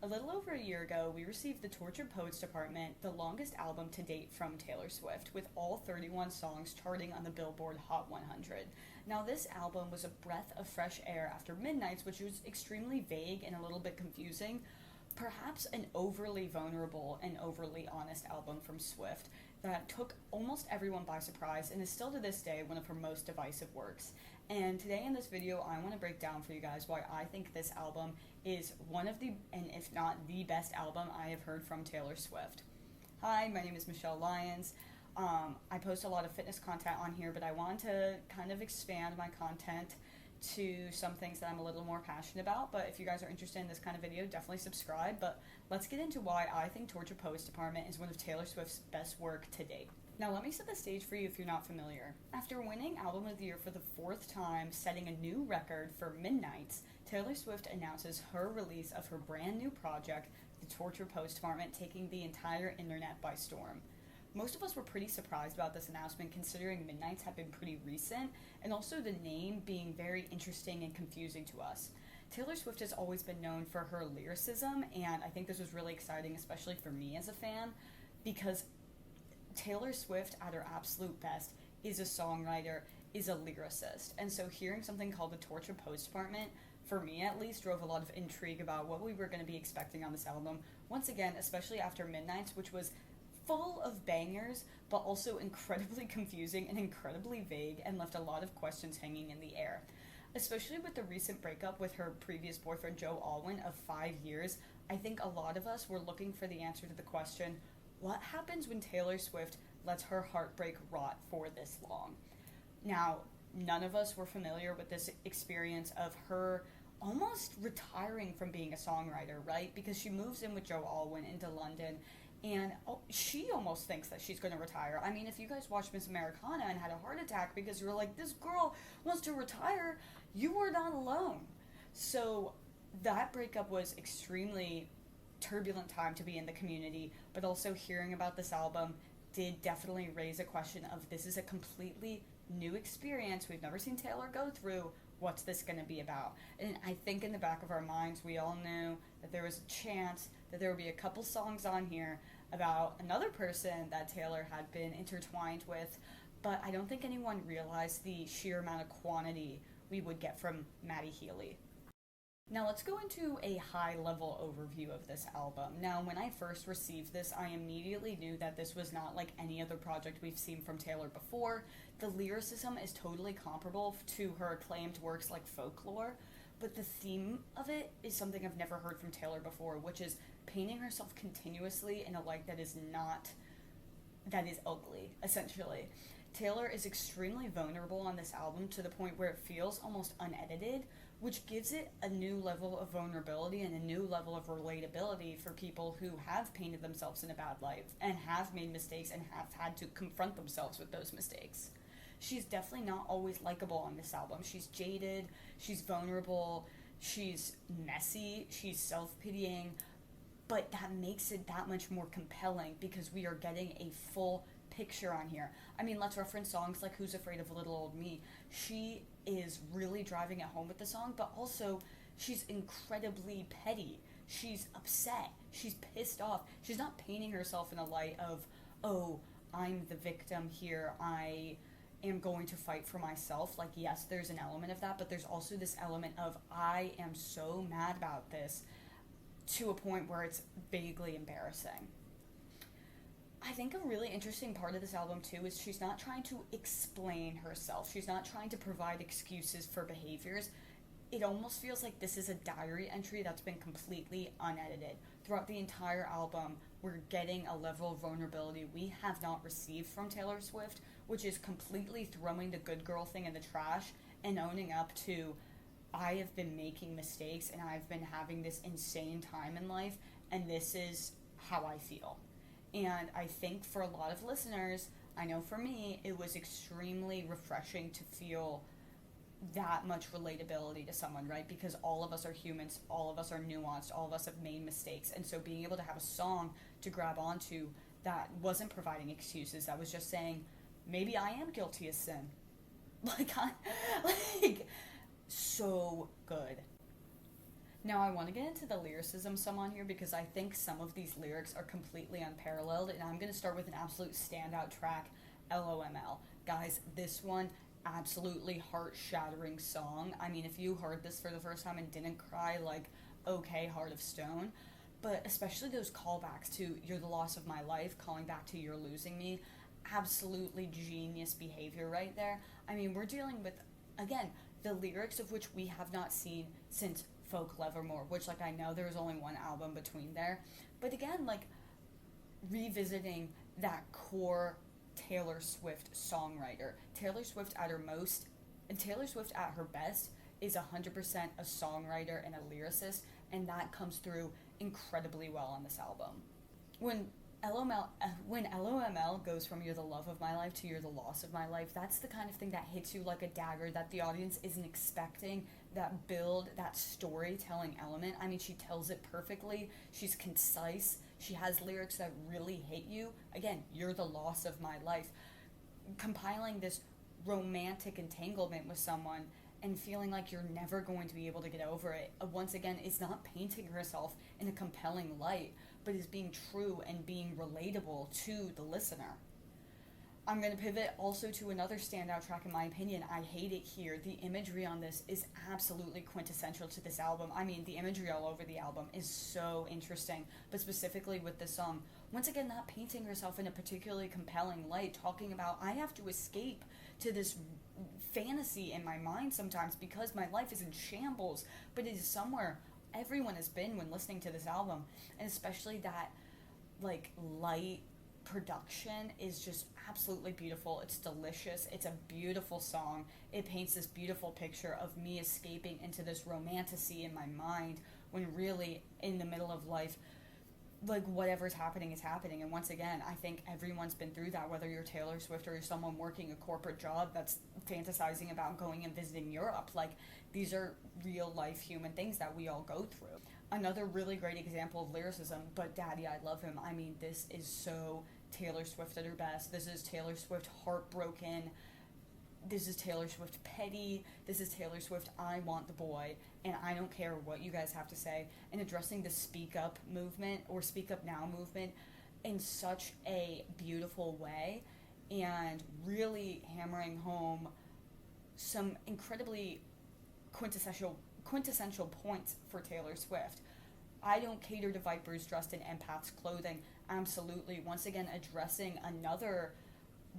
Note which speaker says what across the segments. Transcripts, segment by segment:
Speaker 1: A little over a year ago, we received the Tortured Poets Department, the longest album to date from Taylor Swift, with all 31 songs charting on the Billboard Hot 100. Now, this album was a breath of fresh air after Midnights, which was extremely vague and a little bit confusing. Perhaps an overly vulnerable and overly honest album from Swift that took almost everyone by surprise and is still to this day one of her most divisive works. And today in this video, I want to break down for you guys why I think this album is one of the, and if not the best album I have heard from Taylor Swift. Hi, my name is Michelle Lyons. I post a lot of fitness content on here, but I want to kind of expand my content to some things that I'm a little more passionate about. But if you guys are interested in this kind of video, definitely subscribe. But let's get into why I think Tortured Poets Department is one of Taylor Swift's best work to date. Now let me set the stage for you if you're not familiar. After winning Album of the Year for the 4th time, setting a new record for Midnights, Taylor Swift announces her release of her brand new project, the Tortured Poets Department, taking the entire internet by storm. Most of us were pretty surprised about this announcement, considering Midnights had been pretty recent, and also the name being very interesting and confusing to us. Taylor Swift has always been known for her lyricism, and I think this was really exciting, especially for me as a fan, because Taylor Swift, at her absolute best, is a songwriter, is a lyricist. And so hearing something called the Tortured Poets Department, for me at least, drove a lot of intrigue about what we were going to be expecting on this album. Once again, especially after Midnights, which was full of bangers, but also incredibly confusing and incredibly vague, and left a lot of questions hanging in the air. Especially with the recent breakup with her previous boyfriend Joe Alwyn of 5 years, I think a lot of us were looking for the answer to the question, what happens when Taylor Swift lets her heartbreak rot for this long? Now, none of us were familiar with this experience of her almost retiring from being a songwriter, right? Because she moves in with Joe Alwyn into London, and she almost thinks that she's going to retire. I mean, if you guys watched Miss Americana and had a heart attack because you were like, this girl wants to retire, you were not alone. So that breakup was extremely turbulent time to be in the community, but also hearing about this album did definitely raise a question of, this is a completely new experience we've never seen Taylor go through. What's this going to be about? And I think in the back of our minds, we all knew that there was a chance that there would be a couple songs on here about another person that Taylor had been intertwined with, but I don't think anyone realized the sheer amount of quantity we would get from Maddie Healy. Now let's go into a high-level overview of this album. Now, when I first received this, I immediately knew that this was not like any other project we've seen from Taylor before. The lyricism is totally comparable to her acclaimed works like Folklore, but the theme of it is something I've never heard from Taylor before, which is painting herself continuously in a light that is ugly, essentially. Taylor is extremely vulnerable on this album to the point where it feels almost unedited, which gives it a new level of vulnerability and a new level of relatability for people who have painted themselves in a bad light and have made mistakes and have had to confront themselves with those mistakes. She's definitely not always likable on this album. She's jaded, she's vulnerable, she's messy, she's self-pitying, but that makes it that much more compelling because we are getting a full picture on here. I mean, let's reference songs like Who's Afraid of Little Old Me. She is really driving it home with the song, but also she's incredibly petty. She's upset. She's pissed off. She's not painting herself in a light of, oh, I'm the victim here. I am going to fight for myself. Like, yes, there's an element of that, but there's also this element of, I am so mad about this, to a point where it's vaguely embarrassing. I think a really interesting part of this album too is she's not trying to explain herself. She's not trying to provide excuses for behaviors. It almost feels like this is a diary entry that's been completely unedited. Throughout the entire album, we're getting a level of vulnerability we have not received from Taylor Swift, which is completely throwing the good girl thing in the trash and owning up to, I have been making mistakes and I've been having this insane time in life, and this is how I feel. And I think for a lot of listeners, I know for me, it was extremely refreshing to feel that much relatability to someone, right? Because all of us are humans, all of us are nuanced, all of us have made mistakes. And so being able to have a song to grab onto that wasn't providing excuses, that was just saying, maybe I am guilty of sin. Like, so good. Now, I want to get into the lyricism some on here because I think some of these lyrics are completely unparalleled, and I'm going to start with an absolute standout track, LOML. Guys, this one, absolutely heart-shattering song. I mean, if you heard this for the first time and didn't cry, like, okay, Heart of Stone, but especially those callbacks to You're the Loss of My Life, calling back to You're Losing Me, absolutely genius behavior right there. I mean, we're dealing with, again, the lyrics of which we have not seen since Folk Levermore, which, like, I know there was only one album between there, but again, like, revisiting that core Taylor Swift songwriter. Taylor Swift at her most, and Taylor Swift at her best, is 100% a songwriter and a lyricist, and that comes through incredibly well on this album. When LOML goes from You're the Love of My Life to You're the Loss of My Life, that's the kind of thing that hits you like a dagger, that the audience isn't expecting, that build, that storytelling element. I mean, she tells it perfectly. She's concise. She has lyrics that really hit you. Again, You're the Loss of My Life. Compiling this romantic entanglement with someone and feeling like you're never going to be able to get over it, once again, is not painting herself in a compelling light, but is being true and being relatable to the listener. I'm going to pivot also to another standout track in my opinion, I Hate It Here. The imagery on this is absolutely quintessential to this album. I mean, the imagery all over the album is so interesting, but specifically with this song, once again, not painting herself in a particularly compelling light, talking about, I have to escape to this fantasy in my mind sometimes because my life is in shambles, but it is somewhere everyone has been when listening to this album, and especially that, like, light production is just absolutely beautiful. It's delicious. It's a beautiful song. It paints this beautiful picture of me escaping into this romantasy in my mind when really in the middle of life, like, whatever's happening is happening. And once again, I think everyone's been through that, whether you're Taylor Swift or you're someone working a corporate job that's fantasizing about going and visiting Europe. Like, these are real life human things that we all go through. Another really great example of lyricism, but Daddy, I Love Him. I mean, this is so Taylor Swift at her best. This is Taylor Swift heartbroken. This is Taylor Swift petty. This is Taylor Swift, I want the boy, and I don't care what you guys have to say, and addressing the Speak Up movement, or Speak Up Now movement, in such a beautiful way, and really hammering home some incredibly quintessential points for Taylor Swift. I don't cater to vipers dressed in empaths' clothing. Absolutely. Once again, addressing another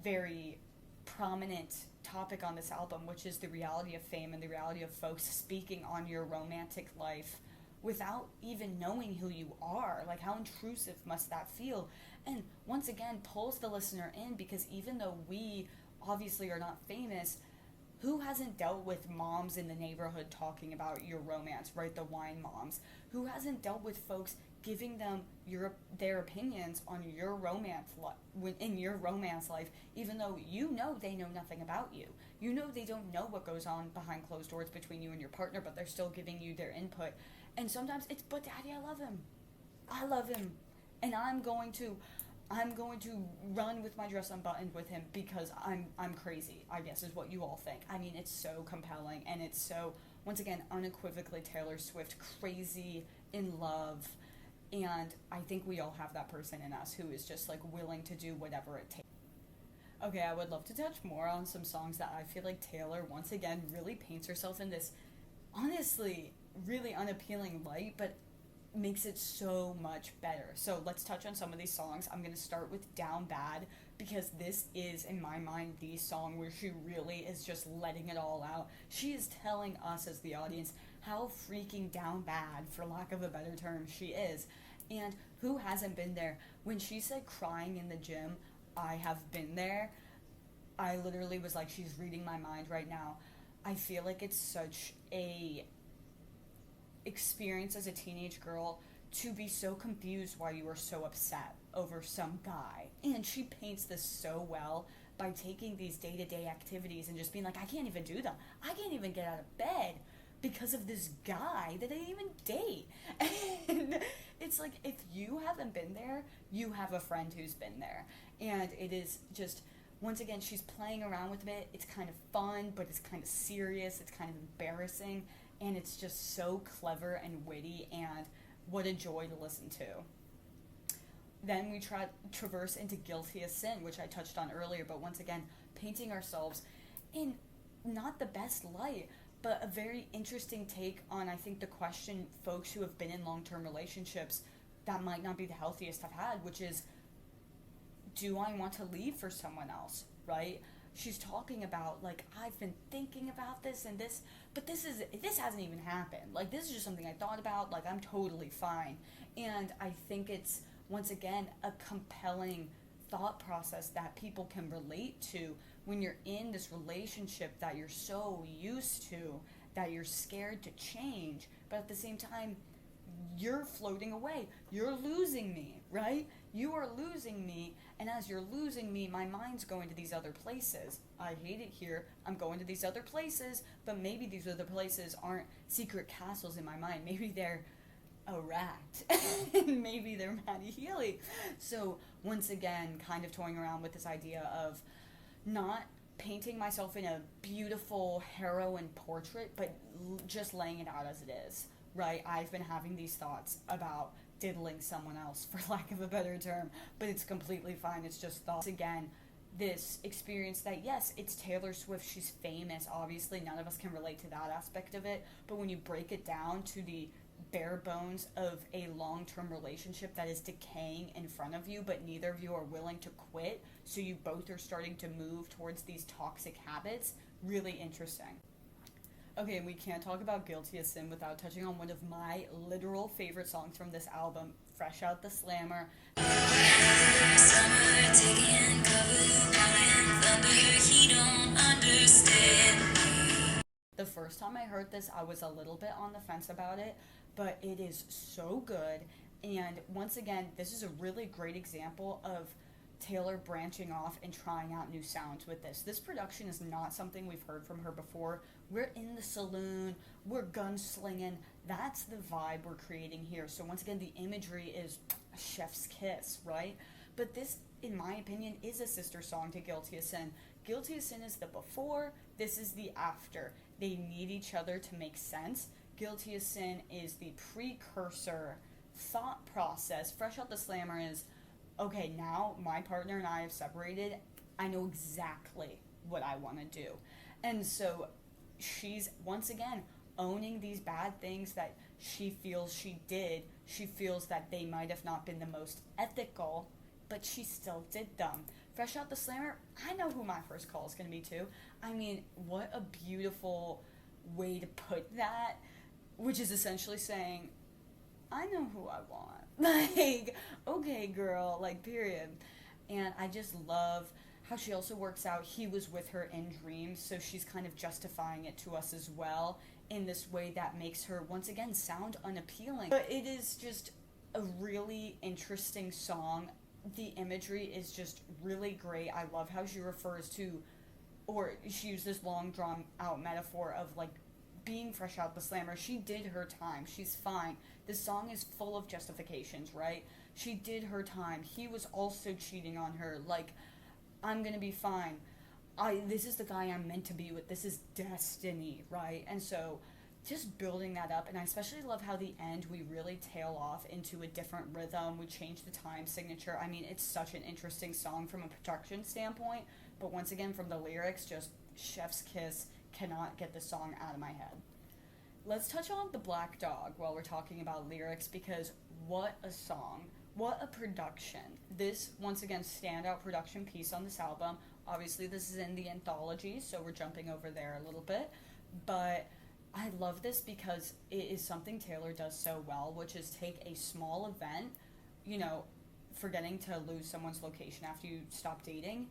Speaker 1: very prominent topic on this album, which is the reality of fame and the reality of folks speaking on your romantic life without even knowing who you are. Like, how intrusive must that feel? And once again, pulls the listener in, because even though we obviously are not famous, who hasn't dealt with moms in the neighborhood talking about your romance, right? The wine moms. Who hasn't dealt with folks giving them their opinions on your romance in your romance life, even though you know they know nothing about you. You know they don't know what goes on behind closed doors between you and your partner, but they're still giving you their input. And sometimes it's, but Daddy, I love him. I love him. And I'm going to run with my dress unbuttoned with him because I'm crazy, I guess is what you all think. I mean, it's so compelling, and it's so, once again, unequivocally Taylor Swift, crazy, in love, and I think we all have that person in us who is just, like, willing to do whatever it takes. Okay, I would love to touch more on some songs that I feel like Taylor, once again, really paints herself in this, honestly, really unappealing light, but makes it so much better. So let's touch on some of these songs. I'm going to start with Down Bad, because this is, in my mind, the song where she really is just letting it all out. She is telling us as the audience how freaking down bad, for lack of a better term, she is. And who hasn't been there? When she said crying in the gym, I have been there. I literally was like, she's reading my mind right now. I feel like it's such a experience as a teenage girl to be so confused why you are so upset over some guy. And she paints this so well by taking these day-to-day activities and just being like, I can't even do them. I can't even get out of bed because of this guy that I didn't even date. And it's like, if you haven't been there, you have a friend who's been there. And it is just, once again, she's playing around with it. It's kind of fun, but it's kind of serious. It's kind of embarrassing. and it's just so clever and witty, and what a joy to listen to. Then we traverse into Guilty as Sin, which I touched on earlier, but once again, painting ourselves in not the best light, but a very interesting take on, I think, the question folks who have been in long-term relationships that might not be the healthiest have had, which is, do I want to leave for someone else, right? She's talking about, like, I've been thinking about this and this, but this hasn't even happened. Like, this is just something I thought about. Like, I'm totally fine. And I think it's, once again, a compelling thought process that people can relate to when you're in this relationship that you're so used to, that you're scared to change, but at the same time, you're floating away. You're losing me, right? You are losing me, and as you're losing me, my mind's going to these other places. I hate it here. I'm going to these other places, but maybe these other places aren't secret castles in my mind. Maybe they're a rat, and maybe they're Maddie Healy. So once again, kind of toying around with this idea of not painting myself in a beautiful heroine portrait, but just laying it out as it is, right? I've been having these thoughts about diddling someone else, for lack of a better term, but it's completely fine. It's just thoughts. Again, this experience that, yes, it's Taylor Swift, she's famous, obviously none of us can relate to that aspect of it, but when you break it down to the bare bones of a long-term relationship that is decaying in front of you, but neither of you are willing to quit, so you both are starting to move towards these toxic habits, really interesting. Okay, we can't talk about Guilty as Sin without touching on one of my literal favorite songs from this album, Fresh Out the Slammer. Summer, taking cover, coming thunder, he don't understand me. The first time I heard this, I was a little bit on the fence about it, but it is so good. And once again, this is a really great example of Taylor branching off and trying out new sounds with this. This production is not something we've heard from her before. We're in the saloon, we're gunslinging. That's the vibe we're creating here. So once again, the imagery is a chef's kiss, right? But this, in my opinion, is a sister song to Guilty as Sin. Guilty as Sin is the before, this is the after. They need each other to make sense. Guilty as Sin is the precursor thought process. Fresh Out the Slammer is, okay, now my partner and I have separated. I know exactly what I want to do. And so she's, once again, owning these bad things that she feels she did. She feels that they might have not been the most ethical, but she still did them. Fresh Out the Slammer, I know who my first call is going to be too. I mean, what a beautiful way to put that, which is essentially saying, I know who I want. Like, okay, girl, like, period. And I just love how she also works out he was with her in dreams, so she's kind of justifying it to us as well in this way that makes her, once again, sound unappealing. But it is just a really interesting song. The imagery is just really great. I love how she refers to, or she used this long drawn out metaphor of, like, being fresh out the slammer. She did her time. She's fine. This song is full of justifications, right? She did her time. He was also cheating on her. Like, I'm gonna be fine. This is the guy I'm meant to be with. This is destiny, right? And so just building that up, and I especially love how the end we really tail off into a different rhythm. We change the time signature. I mean, it's such an interesting song from a production standpoint, but once again, from the lyrics, just chef's kiss. Cannot get the song out of my head. Let's touch on The Black Dog while we're talking about lyrics, because what a song, what a production. This, once again, standout production piece on this album. Obviously, this is in the anthology, so we're jumping over there a little bit, but I love this because it is something Taylor does so well, which is take a small event, you know, forgetting to lose someone's location after you stop dating,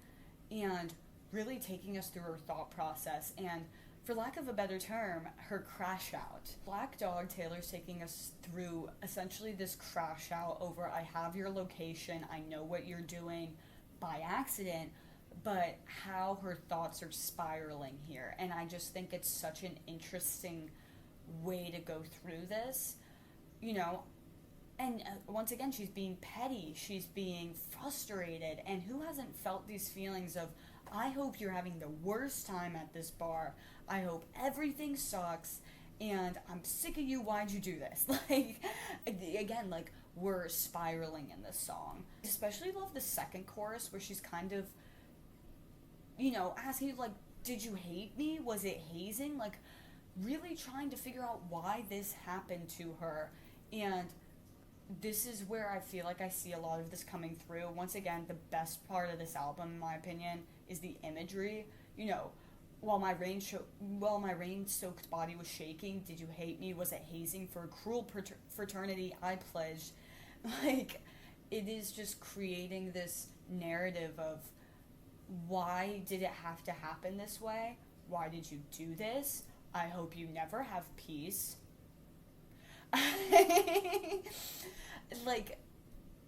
Speaker 1: and really taking us through her thought process and, for lack of a better term, her crash out. Black Dog, Taylor's taking us through essentially this crash out over, I have your location, I know what you're doing by accident, but how her thoughts are spiraling here. And I just think it's such an interesting way to go through this, you know. And once again, she's being petty, she's being frustrated, and who hasn't felt these feelings of, I hope you're having the worst time at this bar, I hope everything sucks, and I'm sick of you, why'd you do this? Like, again, like, we're spiraling in this song. I especially love the second chorus where she's kind of, asking you, like, did you hate me? Was it hazing? Like, really trying to figure out why this happened to her. And this is where I feel like I see a lot of this coming through. Once again, the best part of this album, in my opinion, is the imagery. While my rain-soaked body was shaking, did you hate me? Was it hazing for a cruel fraternity I pledged? Like, it is just creating this narrative of why did it have to happen this way? Why did you do this? I hope you never have peace. Like,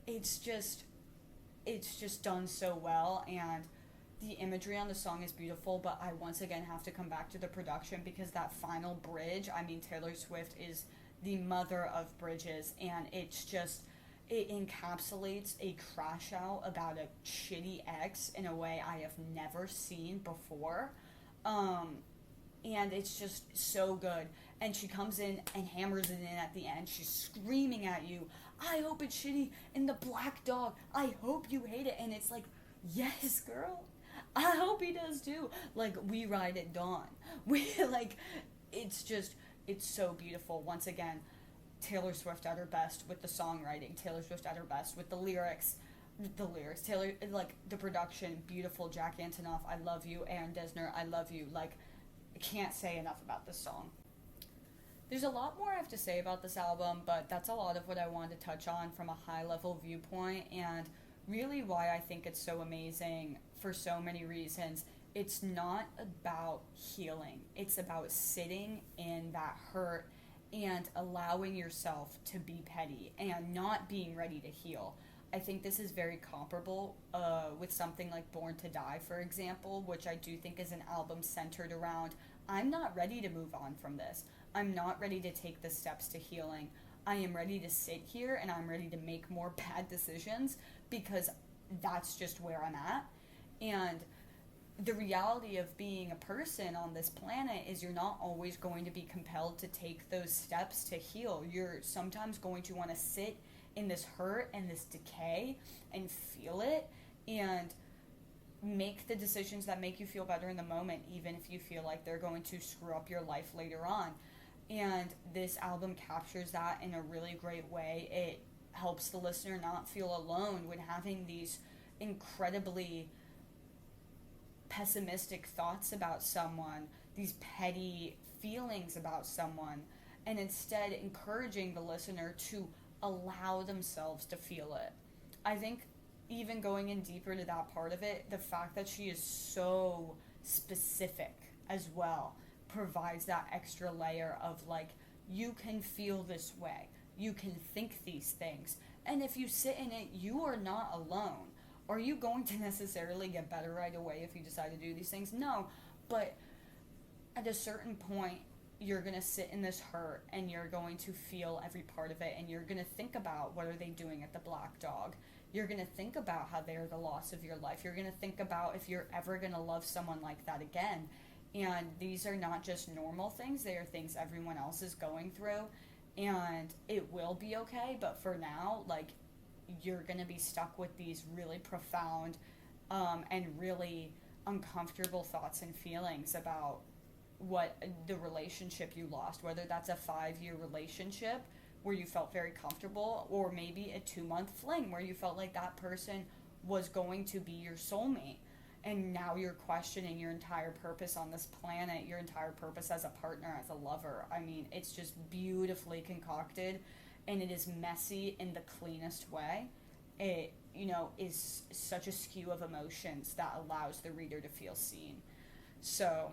Speaker 1: it's just done so well, and the imagery on the song is beautiful, but I once again have to come back to the production, because that final bridge, I mean, Taylor Swift is the mother of bridges, and it encapsulates a crash out about a shitty ex in a way I have never seen before. And it's just so good. And she comes in and hammers it in at the end. She's screaming at you, I hope it's shitty, and the black dog, I hope you hate it. And it's like, yes, girl, I hope he does too. Like, we ride at dawn. It's so beautiful. Once again, Taylor Swift at her best with the songwriting, Taylor Swift at her best with the lyrics, Taylor, like, the production, beautiful. Jack Antonoff, I love you. Aaron Dessner, I love you. Like, I can't say enough about this song. There's a lot more I have to say about this album, but that's a lot of what I wanted to touch on from a high-level viewpoint, and really why I think it's so amazing for so many reasons. It's not about healing. It's about sitting in that hurt and allowing yourself to be petty and not being ready to heal. I think this is very comparable with something like Born to Die, for example, which I do think is an album centered around, I'm not ready to move on from this. I'm not ready to take the steps to healing. I am ready to sit here and I'm ready to make more bad decisions because that's just where I'm at. And the reality of being a person on this planet is you're not always going to be compelled to take those steps to heal. You're sometimes going to want to sit in this hurt and this decay and feel it and make the decisions that make you feel better in the moment, even if you feel like they're going to screw up your life later on. And this album captures that in a really great way. It helps the listener not feel alone when having these incredibly pessimistic thoughts about someone, these petty feelings about someone, and instead encouraging the listener to allow themselves to feel it. I think even going in deeper to that part of it, the fact that she is so specific as well provides that extra layer of, like, you can feel this way, you can think these things, and if you sit in it, you are not alone. Are you going to necessarily get better right away if you decide to do these things? No, but at a certain point, you're going to sit in this hurt and you're going to feel every part of it, and you're going to think about what are they doing at the Black Dog. You're going to think about how they're the loss of your life. You're going to think about if you're ever going to love someone like that again. And these are not just normal things. They are things everyone else is going through. And it will be okay. But for now, like, you're going to be stuck with these really profound and really uncomfortable thoughts and feelings about what the relationship you lost, whether that's a 5-year relationship where you felt very comfortable, or maybe a 2-month fling where you felt like that person was going to be your soulmate, and now you're questioning your entire purpose on this planet, your entire purpose as a partner, as a lover. I mean, it's just beautifully concocted, and it is messy in the cleanest way. It, is such a skew of emotions that allows the reader to feel seen. So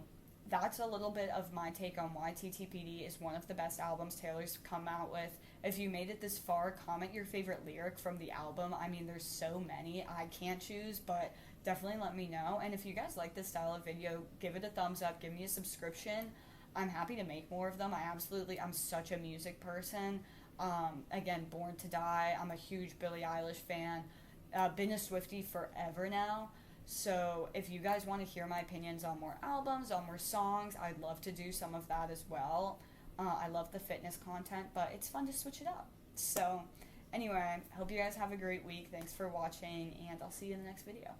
Speaker 1: that's a little bit of my take on why TTPD is one of the best albums Taylor's come out with. If you made it this far, comment your favorite lyric from the album. I mean, there's so many. I can't choose, but definitely let me know. And if you guys like this style of video, give it a thumbs up. Give me a subscription. I'm happy to make more of them. I'm such a music person. Again, Born to Die. I'm a huge Billie Eilish fan. Been a Swiftie forever now. So if you guys want to hear my opinions on more albums, on more songs, I'd love to do some of that as well. I love the fitness content, but it's fun to switch it up. So, anyway, I hope you guys have a great week. Thanks for watching, and I'll see you in the next video.